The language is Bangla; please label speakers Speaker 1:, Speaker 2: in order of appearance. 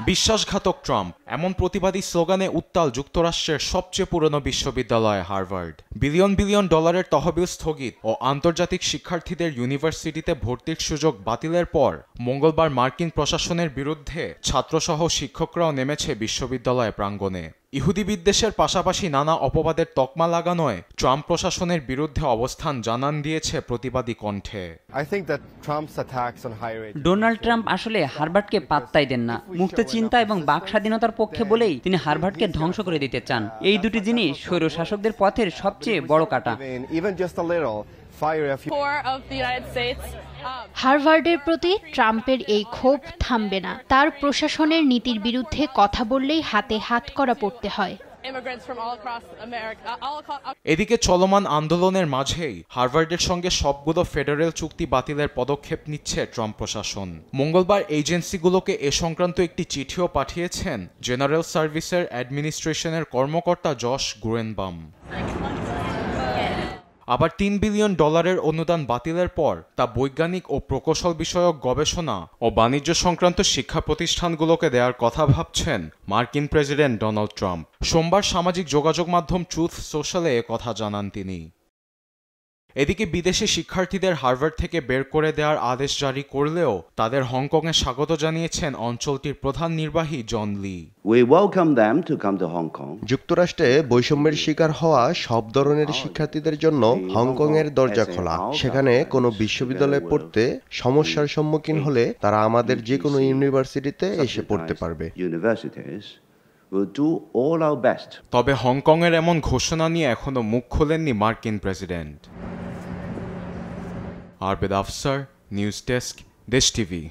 Speaker 1: বিশ্বাসঘাতক ট্রাম্প এমন প্রতিবাদী স্লোগানে উত্তাল যুক্তরাষ্ট্রের সবচেয়ে পুরনো বিশ্ববিদ্যালয় হার্ভার্ড। বিলিয়ন বিলিয়ন ডলারের তহবিল স্থগিত ও আন্তর্জাতিক শিক্ষার্থীদের ইউনিভার্সিটিতে ভর্তির সুযোগ বাতিলের পর মঙ্গলবার মার্কিন প্রশাসনের বিরুদ্ধে ছাত্রসহ শিক্ষকরাও নেমেছে বিশ্ববিদ্যালয় প্রাঙ্গণে। ইহুদি বিদ্বেষের পাশাপাশি নানা অপবাদের তকমা লাগানোয় ট্রাম্প প্রশাসনের বিরুদ্ধে অবস্থান জানান দিয়েছে প্রতিবাদী কণ্ঠে।
Speaker 2: ডোনাল্ড ট্রাম্প আসলে হার্ভার্ডকে পাত্তাই দেন না। মুক্ত চিন্তা এবং বাক স্বাধীনতার পক্ষে বলেই তিনি হার্ভার্ডকে ধ্বংস করে দিতে চান। এই দুটি জিনিস স্বৈরশাসকদের পথের সবচেয়ে বড় কাঁটা।
Speaker 3: হার্ভার্ডের প্রতি ট্রাম্পের এই ক্ষোভ থামবে না। তার প্রশাসনের নীতির বিরুদ্ধে কথা বললেই হাতে হাতকড়া পড়তে হয়।
Speaker 1: এদিকে চলমান আন্দোলনের মাঝেই হার্ভার্ডের সঙ্গে সবগুলো ফেডারেল চুক্তি বাতিলের পদক্ষেপ নিচ্ছে ট্রাম্প প্রশাসন। মঙ্গলবার এজেন্সিগুলোকে এ সংক্রান্ত একটি চিঠিও পাঠিয়েছেন জেনারেল সার্ভিসের অ্যাডমিনিস্ট্রেশনের কর্মকর্তা জশ গুরেনবাম। আবার $3 বিলিয়ন অনুদান বাতিলের পর তা বৈজ্ঞানিক ও প্রকৌশল বিষয়ক গবেষণা ও বাণিজ্য সংক্রান্ত শিক্ষা প্রতিষ্ঠানগুলোকে দেওয়ার কথা ভাবছেন মার্কিন প্রেসিডেন্ট ডোনাল্ড ট্রাম্প। সোমবার সামাজিক যোগাযোগ মাধ্যম ট্রুথ সোশ্যালে এ কথা জানান তিনি। এদিকে বিদেশি শিক্ষার্থীদের হার্ভার্ড থেকে বের করে দেওয়ার আদেশ জারি করলেও তাদের হংকংয়ে স্বাগত জানিয়েছেন অঞ্চলটির প্রধান নির্বাহী জন লি।
Speaker 4: যুক্তরাষ্ট্রে বৈষম্যের শিকার হওয়া সব ধরনের শিক্ষার্থীদের জন্য হংকংয়ের দরজা খোলা। সেখানে কোনো বিশ্ববিদ্যালয়ে পড়তে সমস্যার সম্মুখীন হলে তারা আমাদের যে কোনো ইউনিভার্সিটিতে এসে পড়তে পারবে।
Speaker 1: তবে হংকংয়ের এমন ঘোষণা নিয়ে এখনো মুখ খোলেননি মার্কিন প্রেসিডেন্ট। আরবেদ আফসার, নিউজ ডেস্ক, দেশ টিভি।